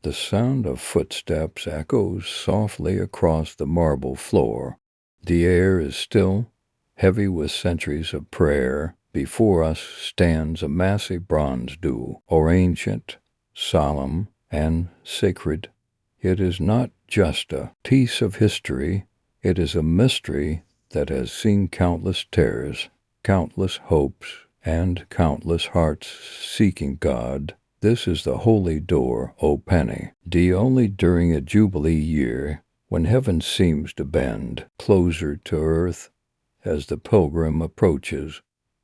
The sound of footsteps echoes softly across the marble floor. The air is still, heavy with centuries of prayer. Before us stands a massive bronze dew, or ancient, solemn, and sacred. It is not just a piece of history, it is a mystery that has seen countless tears, countless hopes, and countless hearts seeking God. This is the holy door, O Penny, only during a Jubilee year, when heaven seems to bend closer to earth as the pilgrim approaches.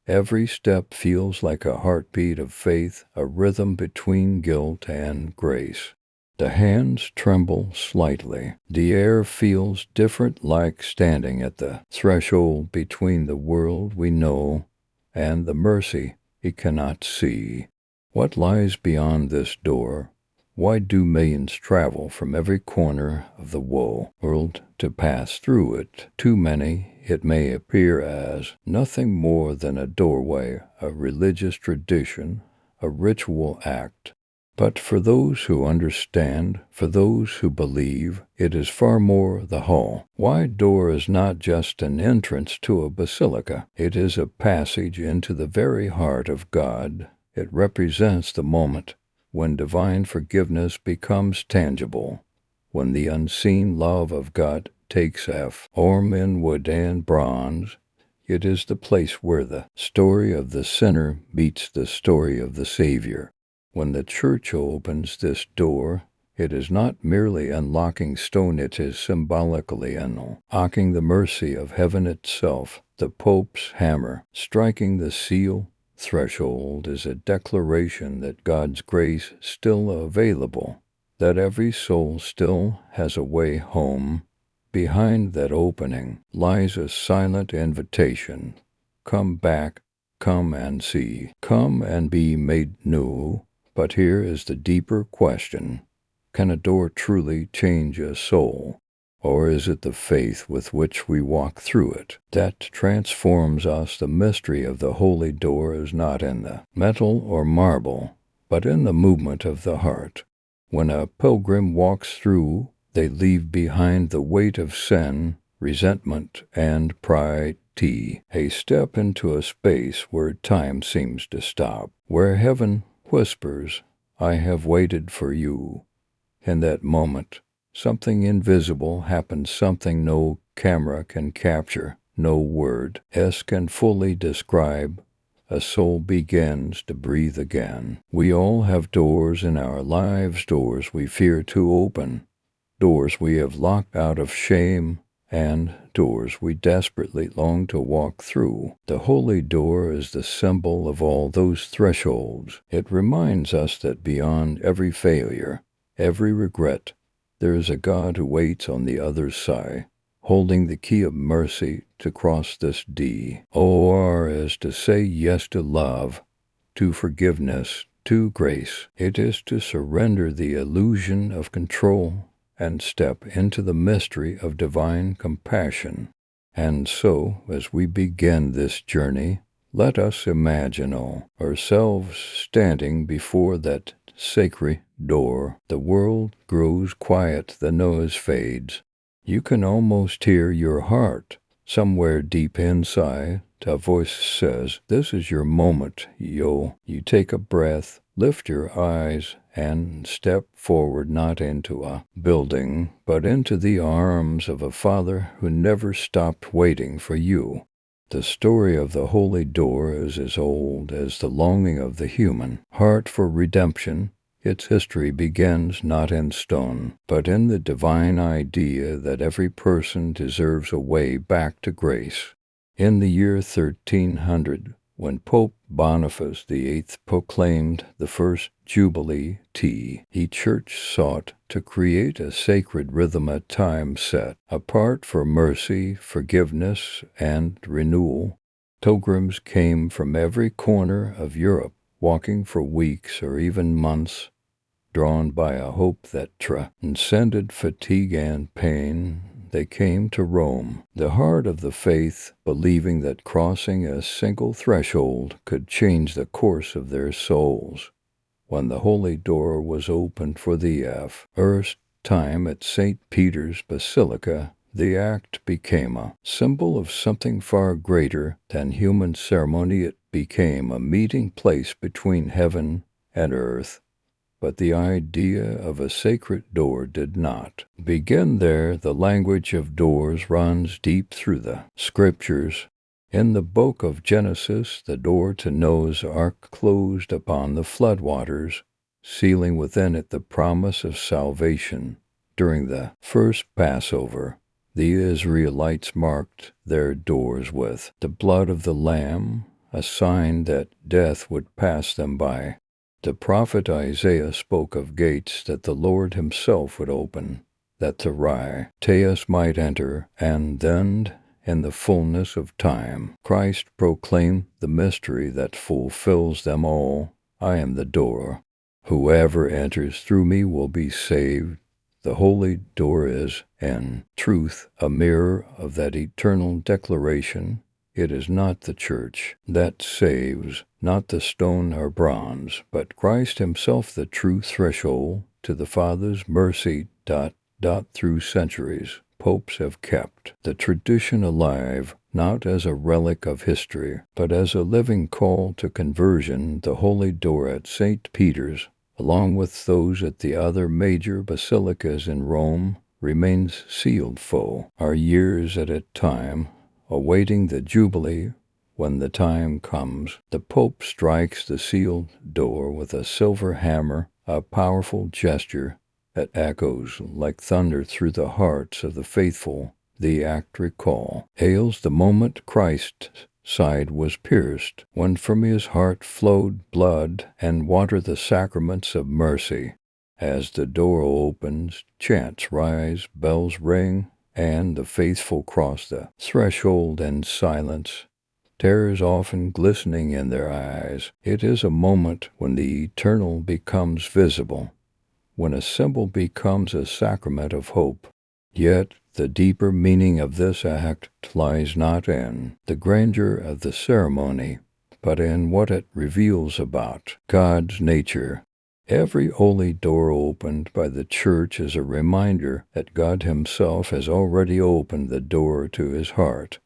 Every step feels like a heartbeat of faith, a rhythm between guilt and grace. The hands tremble slightly. The air feels different, like standing at the threshold between the world we know and the mercy it cannot see. What lies beyond this door? Why do millions travel from every corner of the world to pass through it? To many, it may appear as nothing more than a doorway, a religious tradition, a ritual act. But for those who understand, for those who believe, it is far more the hall. Wide door is not just an entrance to a basilica. It is a passage into the very heart of God. It represents the moment when divine forgiveness becomes tangible, when the unseen love of God takes form in wood and bronze. It is the place where the story of the sinner meets the story of the Savior. When the Church opens this door, it is not merely unlocking stone, it is symbolically unlocking the mercy of heaven itself. The Pope's hammer, striking the seal threshold, is a declaration that God's grace is still available, that every soul still has a way home. Behind that opening lies a silent invitation. Come back, come and see, come and be made new. But here is the deeper question. Can a door truly change a soul? Or is it the faith with which we walk through it that transforms us? The mystery of the holy door is not in the metal or marble, but in the movement of the heart. When a pilgrim walks through, they leave behind the weight of sin, resentment, and pride. A step into a space where time seems to stop, where heaven whispers, I have waited for you. In that moment, something invisible happens, something no camera can capture, no word can fully describe. A soul begins to breathe again. We all have doors in our lives, doors we fear to open, doors we have locked out of shame, and doors we desperately long to walk through. The holy door is the symbol of all those thresholds. It reminds us that beyond every failure, every regret, there is a God who waits on the other side, holding the key of mercy to cross this door is to say yes to love, to forgiveness, to grace. It is to surrender the illusion of control and step into the mystery of divine compassion. And so, as we begin this journey, let us imagine ourselves standing before that sacred door. The world grows quiet, the noise fades. You can almost hear your heart. Somewhere deep inside, a voice says, this is your moment, You take a breath, lift your eyes, and step forward, not into a building, but into the arms of a Father who never stopped waiting for you. The story of the holy door is as old as the longing of the human heart for redemption. Its history begins not in stone, but in the divine idea that every person deserves a way back to grace. In the year 1300, when Pope Boniface VIII proclaimed the first Jubilee, the Church sought to create a sacred rhythm, a time set apart for mercy, forgiveness, and renewal. Pilgrims came from every corner of Europe, walking for weeks or even months, drawn by a hope that transcended fatigue and pain. They came to Rome, the heart of the faith, believing that crossing a single threshold could change the course of their souls. when the holy door was opened for the first time at St. Peter's Basilica, the act became a symbol of something far greater than human ceremony. It became a meeting place between heaven and earth. But the idea of a sacred door did not begin there. The language of doors runs deep through the scriptures. In the book of Genesis, the door to Noah's ark closed upon the floodwaters, sealing within it the promise of salvation. During the first Passover, the Israelites marked their doors with the blood of the Lamb, a sign that death would pass them by. The prophet Isaiah spoke of gates that the Lord himself would open, that the righteous might enter, and then, in the fullness of time, Christ proclaimed the mystery that fulfills them all. I am the door. Whoever enters through me will be saved. The holy door is, in truth, a mirror of that eternal declaration. It is not the church that saves, not the stone or bronze, but Christ himself, the true threshold to the Father's mercy. Through centuries, popes have kept the tradition alive, not as a relic of history, but as a living call to conversion. The holy door at St. Peter's, along with those at the other major basilicas in Rome, remains sealed for our years at a time, awaiting the Jubilee. When the time comes, the Pope strikes the sealed door with a silver hammer, a powerful gesture that echoes like thunder through the hearts of the faithful. The act hails the moment Christ's side was pierced, when from his heart flowed blood and water, the sacraments of mercy. As the door opens, chants rise, bells ring, and the faithful cross the threshold in silence, tears often glistening in their eyes. It is a moment when the eternal becomes visible, when a symbol becomes a sacrament of hope. Yet the deeper meaning of this act lies not in the grandeur of the ceremony, but in what it reveals about God's nature. Every holy door opened by the Church is a reminder that God himself has already opened the door to his heart.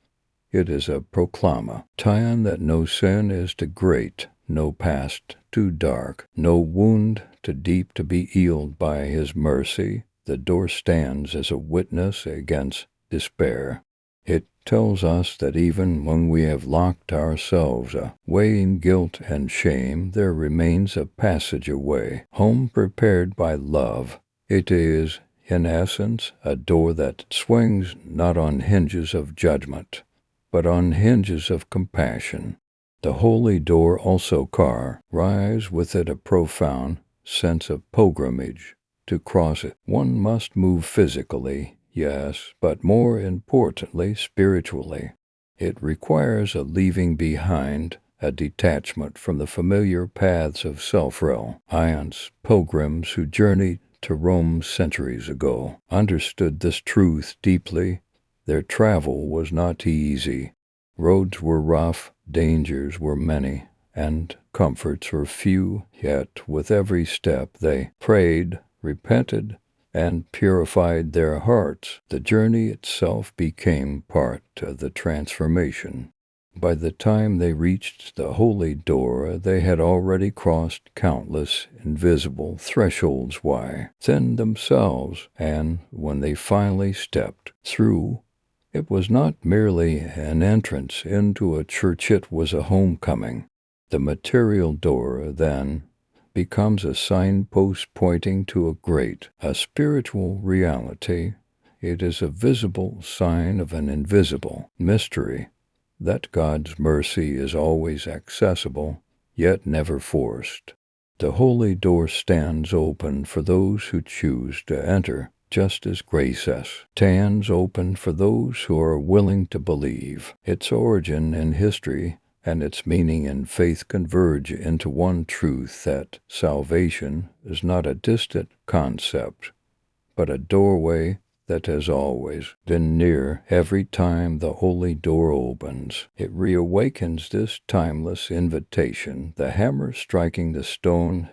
It is a proclamation that no sin is too great, no past too dark, no wound too deep to be healed by his mercy. The door stands as a witness against despair. It tells us that even when we have locked ourselves away in guilt and shame, there remains a passageway, home prepared by love. It is, in essence, a door that swings not on hinges of judgment, but on hinges of compassion. The holy door also carries with it a profound sense of pilgrimage. To cross it, one must move physically, yes, but more importantly, spiritually. It requires a leaving behind, a detachment from the familiar paths of self-reliance. Pilgrims who journeyed to Rome centuries ago understood this truth deeply. Their travel was not easy. Roads were rough, dangers were many, and comforts were few. Yet with every step they prayed, repented, and purified their hearts. The journey itself became part of the transformation. By the time they reached the holy door, they had already crossed countless invisible thresholds within themselves, and when they finally stepped through, it was not merely an entrance into a church, it was a homecoming. The material door, then, becomes a signpost pointing to a spiritual reality. It is a visible sign of an invisible mystery, that God's mercy is always accessible, yet never forced. The holy door stands open for those who choose to enter, just as grace stands open for those who are willing to believe. Its origin in history and its meaning in faith converge into one truth, that salvation is not a distant concept, but a doorway that has always been near every time the holy door opens. It reawakens this timeless invitation. The hammer striking the stone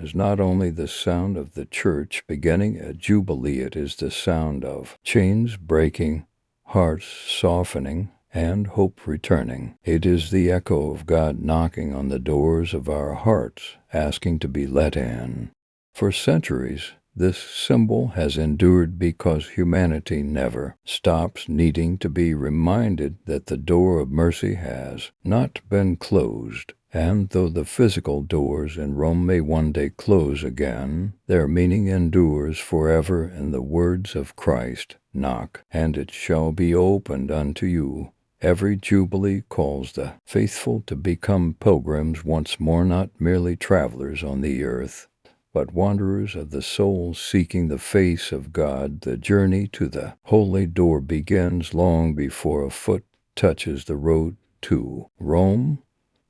is not only the sound of the church beginning a jubilee, it is the sound of chains breaking, hearts softening, and hope returning. It is the echo of God knocking on the doors of our hearts, asking to be let in. For centuries, this symbol has endured because humanity never stops needing to be reminded that the door of mercy has not been closed. And though the physical doors in Rome may one day close again, their meaning endures forever in the words of Christ, "Knock, and it shall be opened unto you." Every Jubilee calls the faithful to become pilgrims once more, not merely travelers on the earth, but wanderers of the soul seeking the face of God. The journey to the holy door begins long before a foot touches the road to Rome.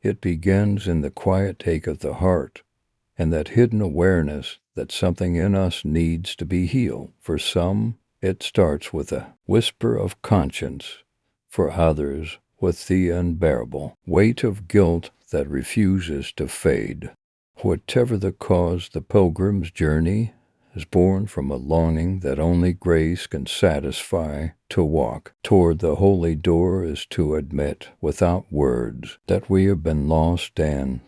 It begins in the quiet ache of the heart and that hidden awareness that something in us needs to be healed. For some, it starts with a whisper of conscience. For others, with the unbearable weight of guilt that refuses to fade. Whatever the cause, the pilgrim's journey is born from a longing that only grace can satisfy. To walk toward the holy door is to admit, without words, that we have been lost and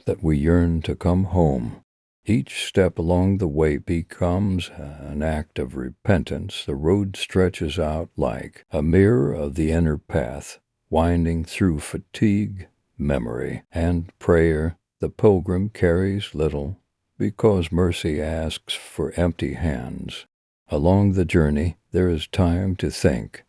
that we yearn to come home. Each step along the way becomes an act of repentance. The road stretches out like a mirror of the inner path, winding through fatigue, memory, and prayer. The pilgrim carries little because mercy asks for empty hands. Along the journey, there is time to think,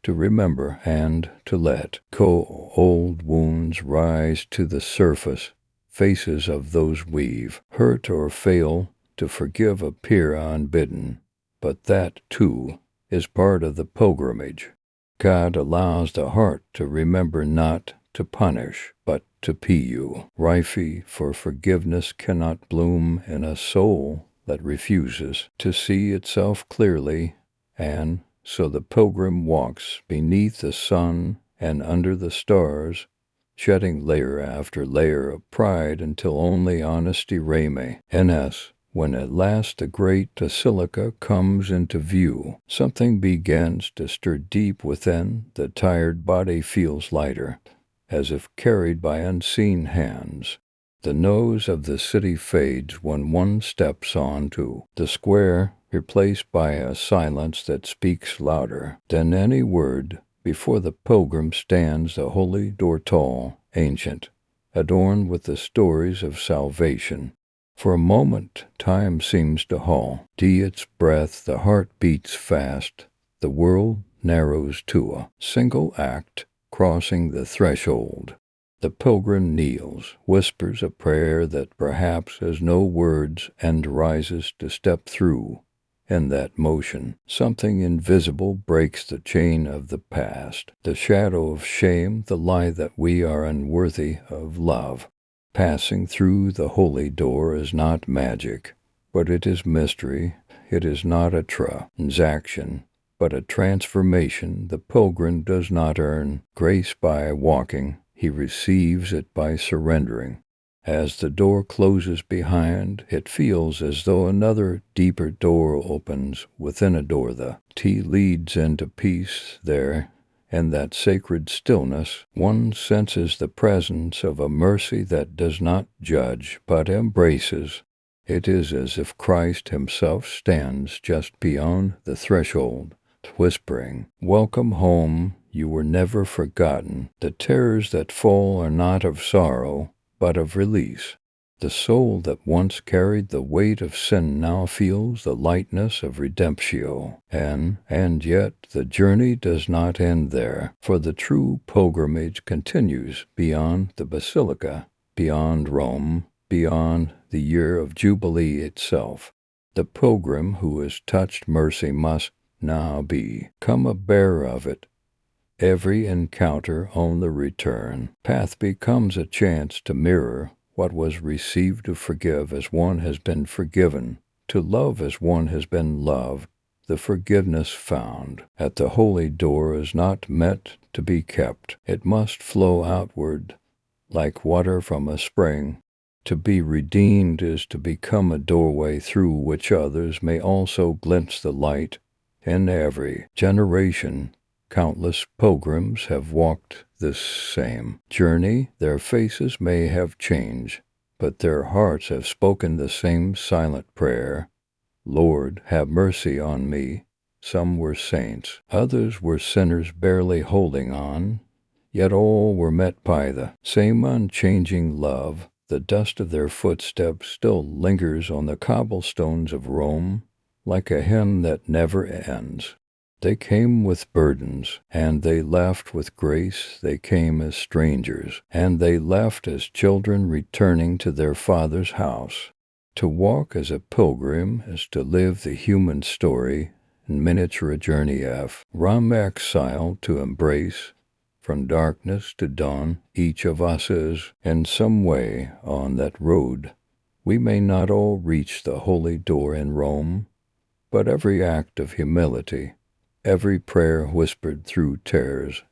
to remember, and to let go. Old wounds rise to the surface. Faces of those we've hurt or fail to forgive appear unbidden, but that, too, is part of the pilgrimage. God allows the heart to remember, not to punish, but to you. Rife for forgiveness cannot bloom in a soul that refuses to see itself clearly, and so the pilgrim walks beneath the sun and under the stars, shedding layer after layer of pride until only honesty remains in us. When at last the great Basilica comes into view, something begins to stir deep within. The tired body feels lighter, as if carried by unseen hands. The nose of the city fades when one steps onto the square, replaced by a silence that speaks louder than any word. Before the pilgrim stands the holy door, tall, ancient, adorned with the stories of salvation. For a moment, time seems to halt. Its breath, the heart beats fast. The world narrows to a single act, crossing the threshold. The pilgrim kneels, whispers a prayer that perhaps has no words, and rises to step through. In that motion, something invisible breaks the chain of the past, the shadow of shame, the lie that we are unworthy of love. Passing through the holy door is not magic, but it is mystery. It is not a transaction, but a transformation. The pilgrim does not earn grace by walking, he receives it by surrendering. As the door closes behind, it feels as though another deeper door opens within a door. The key leads into peace there. In that sacred stillness, one senses the presence of a mercy that does not judge, but embraces. It is as if Christ himself stands just beyond the threshold, whispering, "Welcome home, you were never forgotten." The terrors that fall are not of sorrow, but of release. The soul that once carried the weight of sin now feels the lightness of redemption. And yet the journey does not end there, for the true pilgrimage continues beyond the Basilica, beyond Rome, beyond the year of Jubilee itself. The pilgrim who has touched mercy must now become a bearer of it. Every encounter on the return path becomes a chance to mirror what was received, to forgive as one has been forgiven, to love as one has been loved. the forgiveness found at the holy door is not meant to be kept. It must flow outward like water from a spring. To be redeemed is to become a doorway through which others may also glimpse the light. In every generation, countless pilgrims have walked this same journey. Their faces may have changed, but their hearts have spoken the same silent prayer. Lord, have mercy on me. Some were saints, others were sinners barely holding on, yet all were met by the same unchanging love. The dust of their footsteps still lingers on the cobblestones of Rome, like a hymn that never ends. They came with burdens, and they left with grace. They came as strangers, and they left as children returning to their Father's house. To walk as a pilgrim is to live the human story in miniature journey from exile to embrace. From darkness to dawn, each of us is in some way on that road. We may not all reach the holy door in Rome, but every act of humility, every prayer whispered through tears,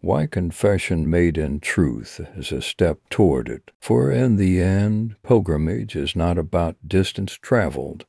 why confession made in truth is a step toward it. For in the end, pilgrimage is not about distance traveled,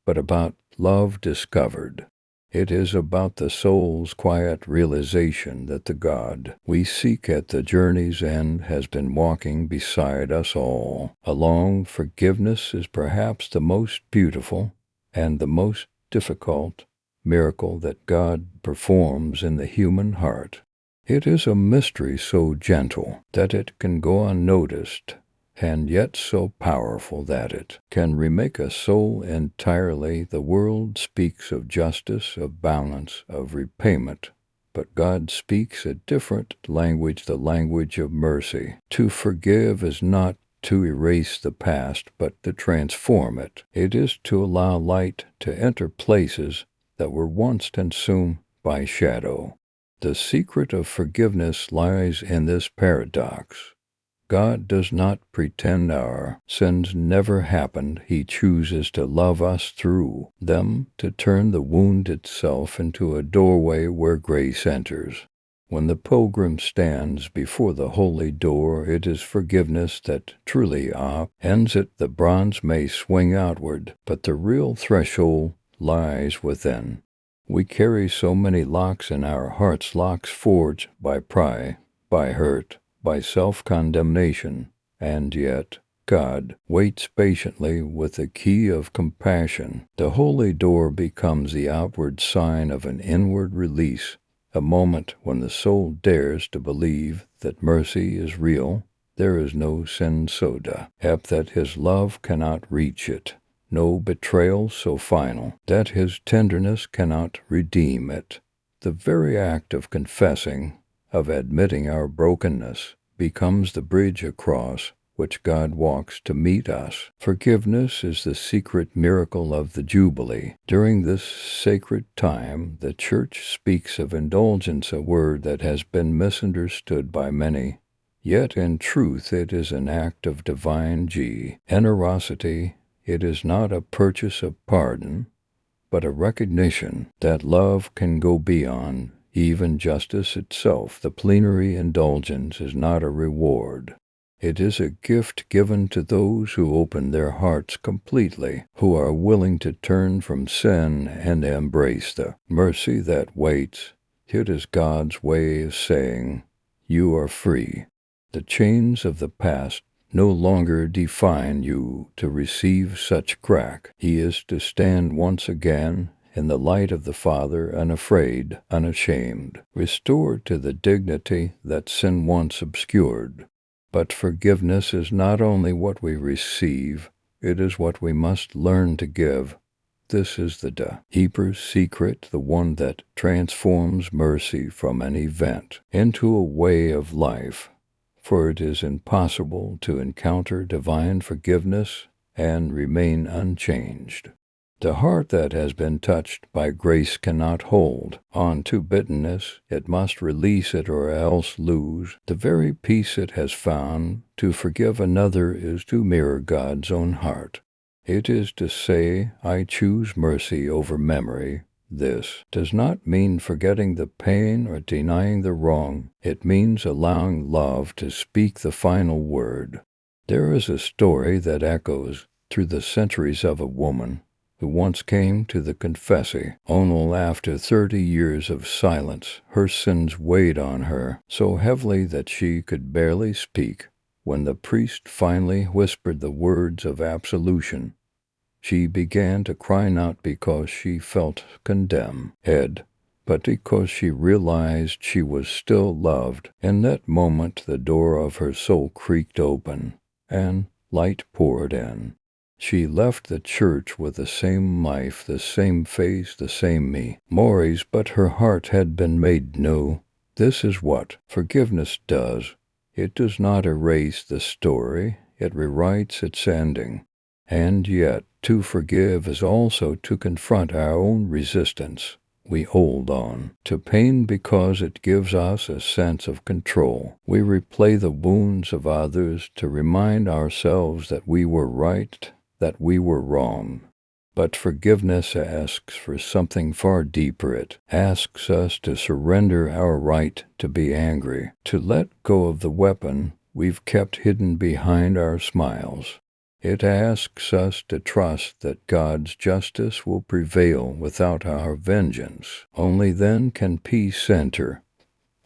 but about love discovered. It is about the soul's quiet realization that the God we seek at the journey's end has been walking beside us all along. Forgiveness is perhaps the most beautiful and the most difficult miracle that God performs in the human heart. It is a mystery so gentle that it can go unnoticed, and yet so powerful that it can remake a soul entirely. The world speaks of justice, of balance, of repayment, but God speaks a different language, the language of mercy. To forgive is not to erase the past, but to transform it. It is to allow light to enter places that were once consumed by shadow. The secret of forgiveness lies in this paradox. God does not pretend our sins never happened. He chooses to love us through them, to turn the wound itself into a doorway where grace enters. When the pilgrim stands before the holy door, it is forgiveness that truly ends it. The bronze may swing outward, but the real threshold lies within. We carry so many locks in our hearts, locks forged by pride, by hurt, by self-condemnation, and yet God waits patiently with the key of compassion. The holy door becomes the outward sign of an inward release, a moment when the soul dares to believe that mercy is real. There is no sin so deep that his love cannot reach it, no betrayal so final that his tenderness cannot redeem it. The very act of confessing, of admitting our brokenness, becomes the bridge across which God walks to meet us. Forgiveness is the secret miracle of the Jubilee. During this sacred time, the Church speaks of indulgence, a word that has been misunderstood by many. Yet in truth it is an act of divine generosity. It is not a purchase of pardon, but a recognition that love can go beyond even justice itself. The plenary indulgence is not a reward. It is a gift given to those who open their hearts completely, who are willing to turn from sin and embrace the mercy that waits. It is God's way of saying, "You are free. The chains of the past no longer define you to receive such crack." He is to stand once again in the light of the Father, unafraid, unashamed, restored to the dignity that sin once obscured. But forgiveness is not only what we receive, it is what we must learn to give. This is the deeper secret, the one that transforms mercy from an event into a way of life. For it is impossible to encounter divine forgiveness and remain unchanged. The heart that has been touched by grace cannot hold on to bitterness. It must release it or else lose the very peace it has found. To forgive another is to mirror God's own heart. It is to say, "I choose mercy over memory, This does not mean forgetting the pain or denying the wrong. It means allowing love to speak the final word. There is a story that echoes through the centuries of a woman who once came to the confessor. Only after 30 years of silence, her sins weighed on her so heavily that she could barely speak. When the priest finally whispered the words of absolution, she began to cry not because she felt condemned, but because she realized she was still loved. In that moment, the door of her soul creaked open, and light poured in. She left the church with the same life, the same face, the same memories, but her heart had been made new. This is what forgiveness does. It does not erase the story, it rewrites its ending. And yet, to forgive is also to confront our own resistance. We hold on to pain because it gives us a sense of control. We replay the wounds of others to remind ourselves that we were right, that we were wrong. But forgiveness asks for something far deeper. It asks us to surrender our right to be angry, to let go of the weapon we've kept hidden behind our smiles. It asks us to trust that God's justice will prevail without our vengeance. Only then can peace enter.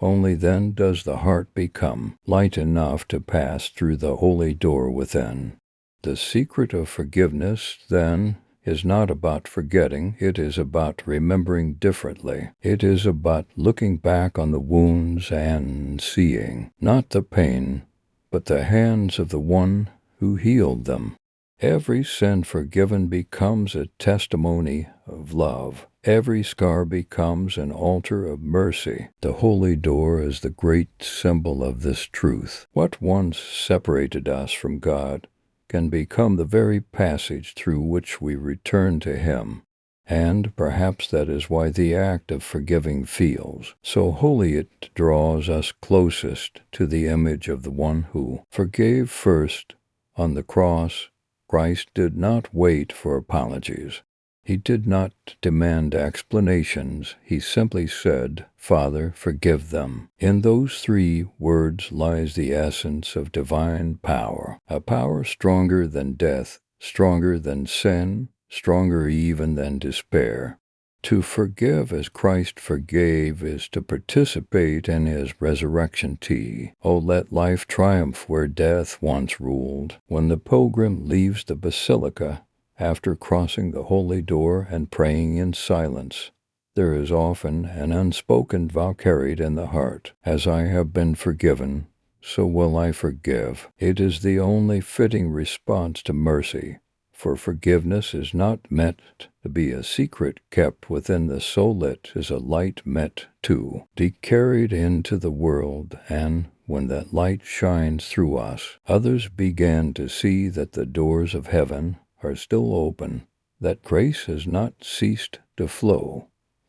Only then does the heart become light enough to pass through the holy door within. The secret of forgiveness, then, is not about forgetting, it is about remembering differently. It is about looking back on the wounds and seeing, not the pain, but the hands of the one who healed them. Every sin forgiven becomes a testimony of love. Every scar becomes an altar of mercy. The holy door is the great symbol of this truth. What once separated us from God can become the very passage through which we return to Him. And perhaps that is why the act of forgiving feels so holy. It draws us closest to the image of the one who forgave first. On the cross, Christ did not wait for apologies. He did not demand explanations. He simply said, "Father, forgive them." In those 3 words lies the essence of divine power, a power stronger than death, stronger than sin, stronger even than despair. To forgive as Christ forgave is to participate in His resurrection tea. Oh, let life triumph where death once ruled. When the pilgrim leaves the Basilica, after crossing the holy door and praying in silence, there is often an unspoken vow carried in the heart. As I have been forgiven, so will I forgive. It is the only fitting response to mercy. For forgiveness is not meant to be a secret kept within the soul. It is a light meant to be carried into the world, and when that light shines through us, others begin to see that the doors of heaven are still open, that grace has not ceased to flow,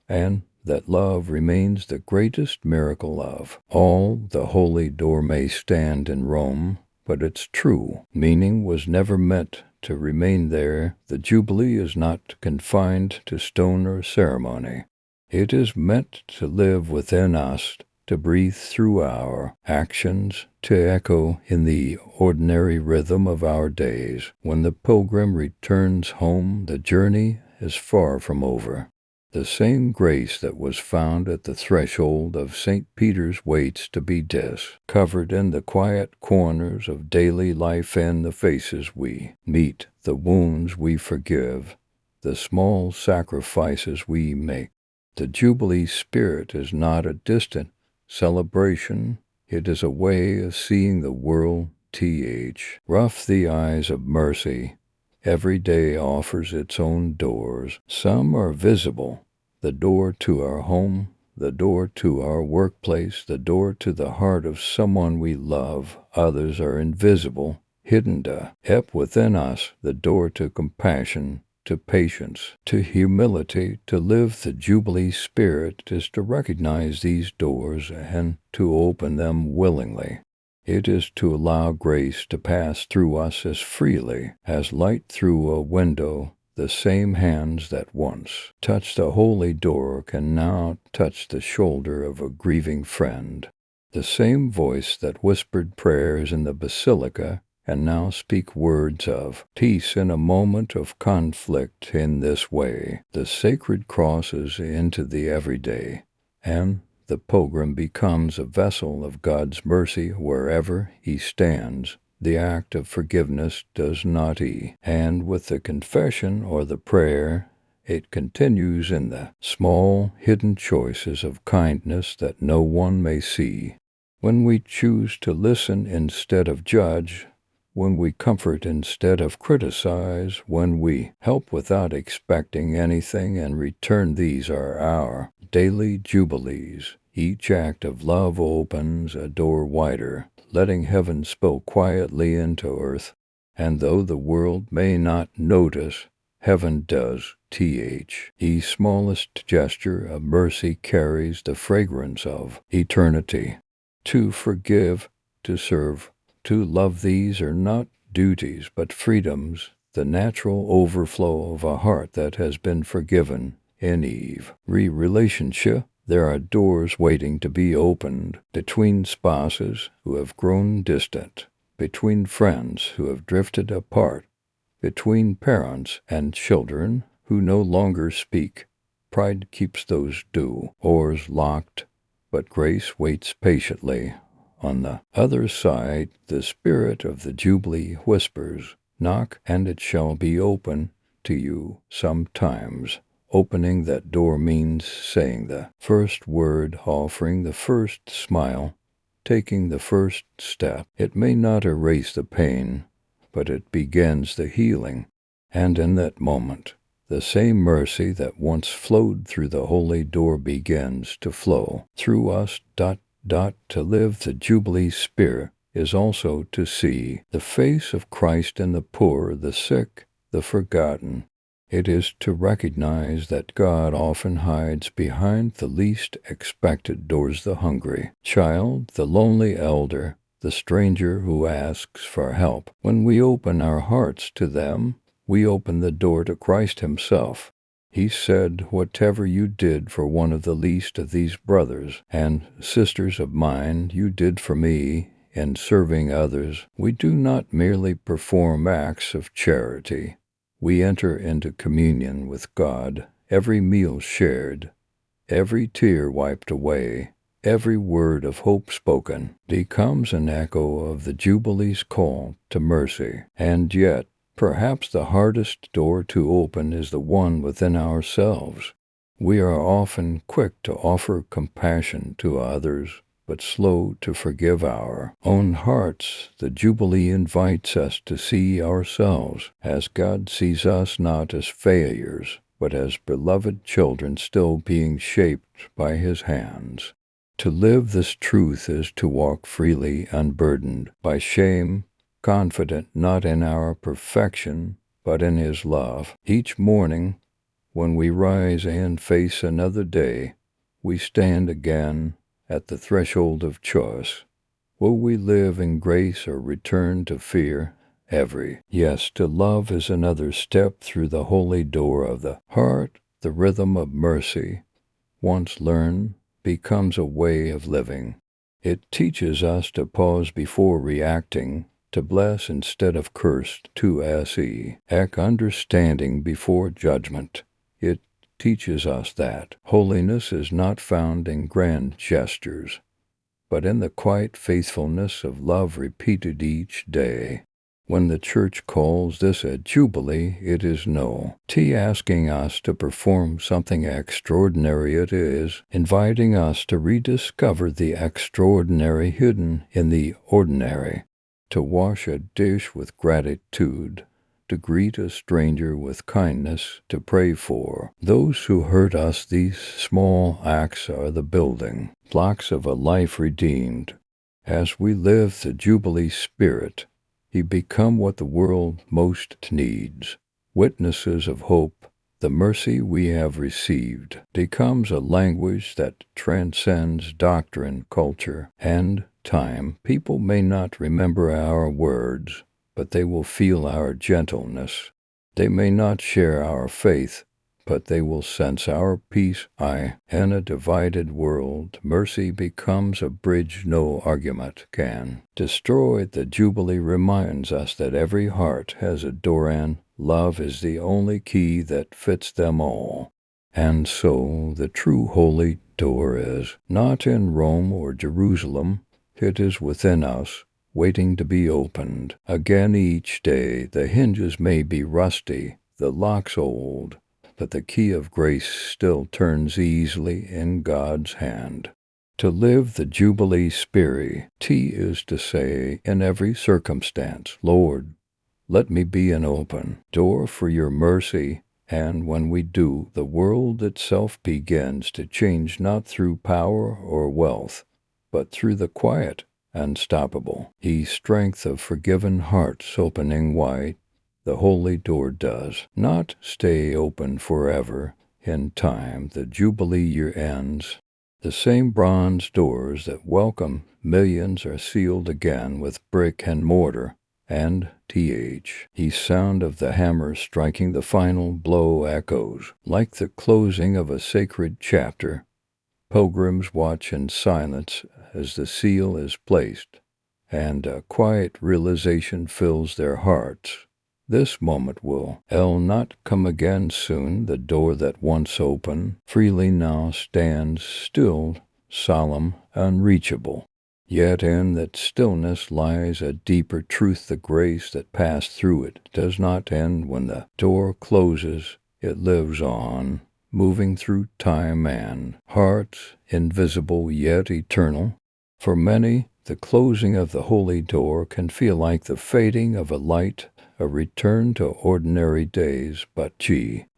and that love remains the greatest miracle of all. The holy door may stand in Rome, but its true meaning was never meant to remain there. The Jubilee is not confined to stone or ceremony. It is meant to live within us, to breathe through our actions, to echo in the ordinary rhythm of our days. When the pilgrim returns home, the journey is far from over. The same grace that was found at the threshold of St. Peter's waits to be discovered in the quiet corners of daily life, in the faces we meet, the wounds we forgive, the small sacrifices we make. The Jubilee spirit is not a distant celebration. It is a way of seeing the world. Rough the eyes of mercy. Every day offers its own doors. Some are visible. The door to our home, the door to our workplace, the door to the heart of someone we love. Others are invisible, hidden deep within us, the door to compassion, to patience, to humility. To live the Jubilee spirit is to recognize these doors and to open them willingly. It is to allow grace to pass through us as freely as light through a window. The same hands that once touched the holy door can now touch the shoulder of a grieving friend. The same voice that whispered prayers in the Basilica can now speak words of peace in a moment of conflict. In this way, the sacred crosses into the everyday, and the pilgrim becomes a vessel of God's mercy wherever he stands. The act of forgiveness does not end with the confession or the prayer. It continues in the small, hidden choices of kindness that no one may see. When we choose to listen instead of judge, when we comfort instead of criticize, when we help without expecting anything in return, these are our daily jubilees. Each act of love opens a door wider, letting heaven spill quietly into earth. And though the world may not notice, heaven does. Each smallest gesture of mercy carries the fragrance of eternity. To forgive, to serve, to love, these are not duties but freedoms, the natural overflow of a heart that has been forgiven. In every relationship, there are doors waiting to be opened, between spouses who have grown distant, between friends who have drifted apart, between parents and children who no longer speak. Pride keeps those doors locked, but grace waits patiently. On the other side, the Spirit of the Jubilee whispers, "Knock, and it shall be open to you." Sometimes opening that door means saying the first word, offering the first smile, taking the first step. It may not erase the pain, but it begins the healing. And in that moment, the same mercy that once flowed through the holy door begins to flow through us. To live the Jubilee spirit is also to see the face of Christ in the poor, the sick, the forgotten. It is to recognize that God often hides behind the least expected doors: the hungry child, the lonely elder, the stranger who asks for help. When we open our hearts to them, we open the door to Christ himself. He said, "Whatever you did for one of the least of these brothers and sisters of mine, you did for me." In serving others, we do not merely perform acts of charity. We enter into communion with God. Every meal shared, every tear wiped away, every word of hope spoken becomes an echo of the Jubilee's call to mercy. And yet, perhaps the hardest door to open is the one within ourselves. We are often quick to offer compassion to others, but slow to forgive our own hearts. The Jubilee invites us to see ourselves as God sees us, not as failures, but as beloved children still being shaped by his hands. To live this truth is to walk freely, unburdened by shame, confident not in our perfection, but in his love. Each morning, when we rise and face another day, we stand again at the threshold of choice. Will we live in grace or return to fear? Yes, to love is another step through the holy door of the heart. The rhythm of mercy, once learned, becomes a way of living. It teaches us to pause before reacting, to bless instead of curse, to understanding before judgment. It teaches us that holiness is not found in grand gestures, but in the quiet faithfulness of love repeated each day. When the Church calls this a Jubilee, it is no asking us to perform something extraordinary. It is inviting us to rediscover the extraordinary hidden in the ordinary, to wash a dish with gratitude, to greet a stranger with kindness, to pray for those who hurt us. These small acts are the building blocks of a life redeemed. As we live the Jubilee spirit, we become what the world most needs: witnesses of hope. The mercy we have received becomes a language that transcends doctrine, culture, and time. People may not remember our words, but they will feel our gentleness. They may not share our faith, but they will sense our peace. In a divided world, mercy becomes a bridge no argument can destroy. The Jubilee reminds us that every heart has a door, and love is the only key that fits them all. And so the true holy door is not in Rome or Jerusalem, it is within us, waiting to be opened. Again each day. The hinges may be rusty, the locks old, but the key of grace still turns easily in God's hand. To live the Jubilee spirit is to say in every circumstance, Lord, let me be an open door for your mercy. And when we do, the world itself begins to change, not through power or wealth, but through the quiet, unstoppable strength of forgiven hearts opening wide. The holy door does not stay open forever. In time, the Jubilee year ends. The same bronze doors that welcome millions are sealed again with brick and mortar, and the sound of the hammer striking the final blow echoes like the closing of a sacred chapter. Pilgrims watch in silence as the seal is placed, and a quiet realization fills their hearts. This moment will not come again soon. The door that once opened freely now stands still, solemn, unreachable. Yet in that stillness lies a deeper truth. The grace that passed through it does not end when the door closes. It lives on, moving through time and hearts, invisible yet eternal. For many, the closing of the holy door can feel like the fading of a light, a return to ordinary days, but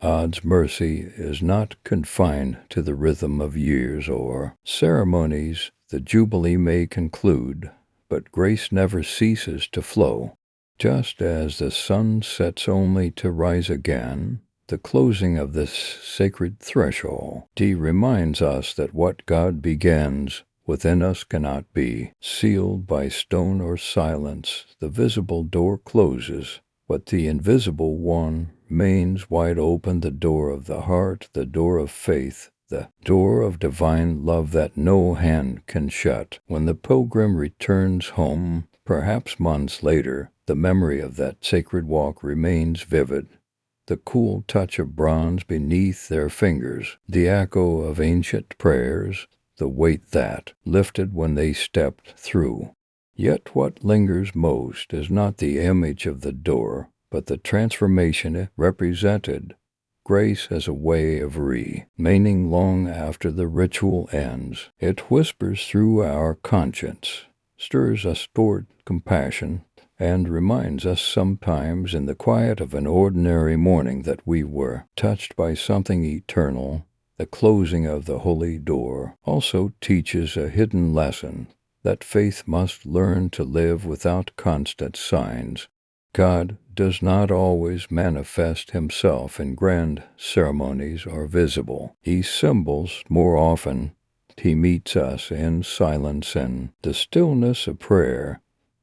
God's mercy is not confined to the rhythm of years or ceremonies. The Jubilee may conclude, but grace never ceases to flow. Just as the sun sets only to rise again, the closing of this sacred threshold reminds us that what God begins within us cannot be sealed by stone or silence. The visible door closes, but the invisible one remains wide open. The door of the heart, the door of faith, the door of divine love that no hand can shut. When the pilgrim returns home, perhaps months later, the memory of that sacred walk remains vivid. The cool touch of bronze beneath their fingers, the echo of ancient prayers, the weight that lifted when they stepped through. Yet what lingers most is not the image of the door, but the transformation it represented. Grace as a way of remaining long after the ritual ends. It whispers through our conscience, stirs us toward compassion, and reminds us sometimes in the quiet of an ordinary morning that we were touched by something eternal. The closing of the holy door also teaches a hidden lesson, that faith must learn to live without constant signs. God does not always manifest himself in grand ceremonies or visible symbols. More often, he meets us in silence and the stillness of prayer,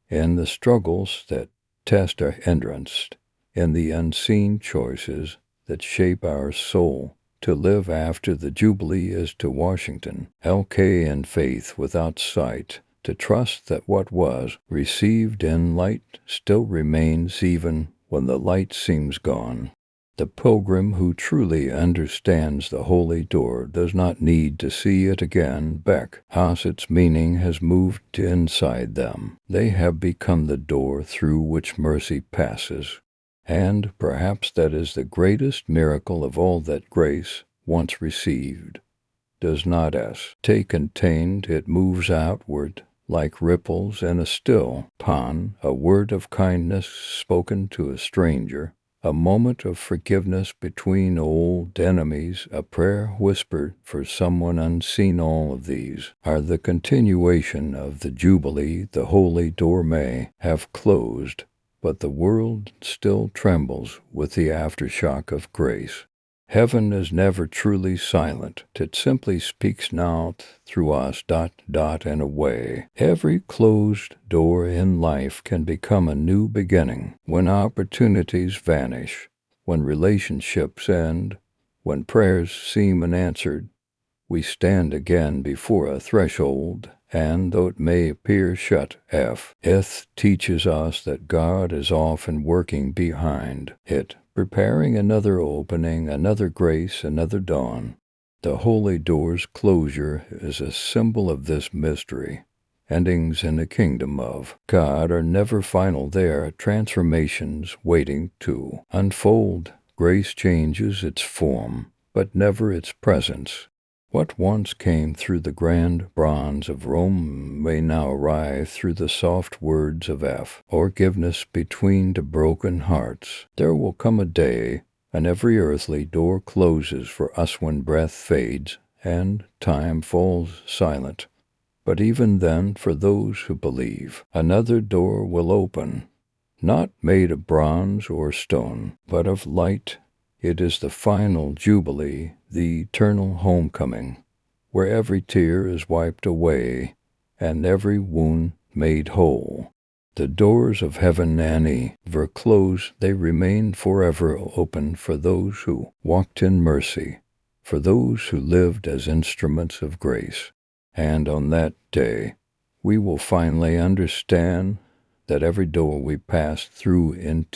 in the struggles that test our endurance, in the unseen choices that shape our soul. To live after the Jubilee is to Washington, LK in faith without sight, to trust that what was received in light still remains even when the light seems gone. The pilgrim who truly understands the holy door does not need to see it again because its meaning has moved inside them. They have become the door through which mercy passes. And perhaps that is the greatest miracle of all, that grace, once received, does not stay contained. It moves outward like ripples in a still pond, a word of kindness spoken to a stranger, a moment of forgiveness between old enemies, a prayer whispered for someone unseen. All of these are the continuation of the Jubilee. The holy door may have closed, but the world still trembles with the aftershock of grace. Heaven is never truly silent. It simply speaks now through us, in a way. Every closed door in life can become a new beginning. When opportunities vanish, when relationships end, when prayers seem unanswered, we stand again before a threshold, and though it may appear shut, it teaches us that God is often working behind it, preparing another opening, another grace, another dawn. The holy door's closure is a symbol of this mystery. Endings in the kingdom of God are never final. They are transformations waiting to unfold. Grace changes its form, but never its presence. What once came through the grand bronze of Rome may now arrive through the soft words of forgiveness between the broken hearts. There will come a day, and every earthly door closes for us when breath fades and time falls silent. But even then, for those who believe, another door will open, not made of bronze or stone, but of light. It is the final Jubilee, the eternal homecoming, where every tear is wiped away and every wound made whole. The doors of heaven never close, they remain forever open for those who walked in mercy, for those who lived as instruments of grace. And on that day, we will finally understand that every door we pass through in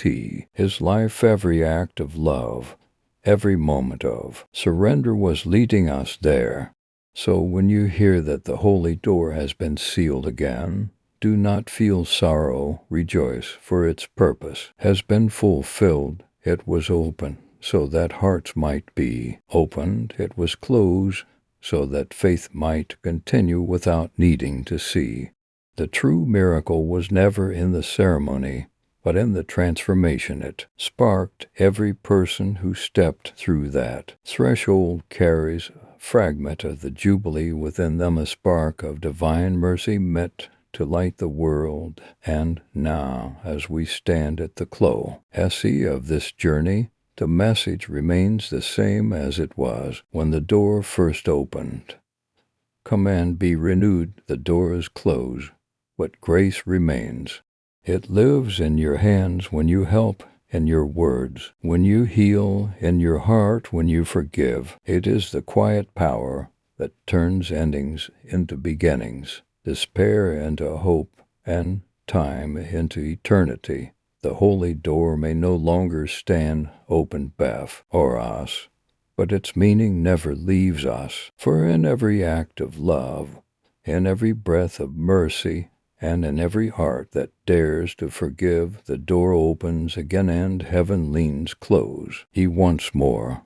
His life, every act of love, every moment of surrender was leading us there. So when you hear that the holy door has been sealed again, do not feel sorrow, rejoice, for its purpose has been fulfilled. It was open so that hearts might be opened. It was closed so that faith might continue without needing to see. The true miracle was never in the ceremony, but in the transformation it sparked. Every person who stepped through that threshold carries a fragment of the Jubilee within them, a spark of divine mercy meant to light the world. And now, as we stand at the close of this journey, the message remains the same as it was when the door first opened. Come and be renewed. The door is closed, but grace remains. It lives in your hands when you help, in your words, when you heal, in your heart when you forgive. It is the quiet power that turns endings into beginnings, despair into hope, and time into eternity. The holy door may no longer stand open for us, but its meaning never leaves us. For in every act of love, in every breath of mercy, and in every heart that dares to forgive, the door opens again and heaven leans close. He once more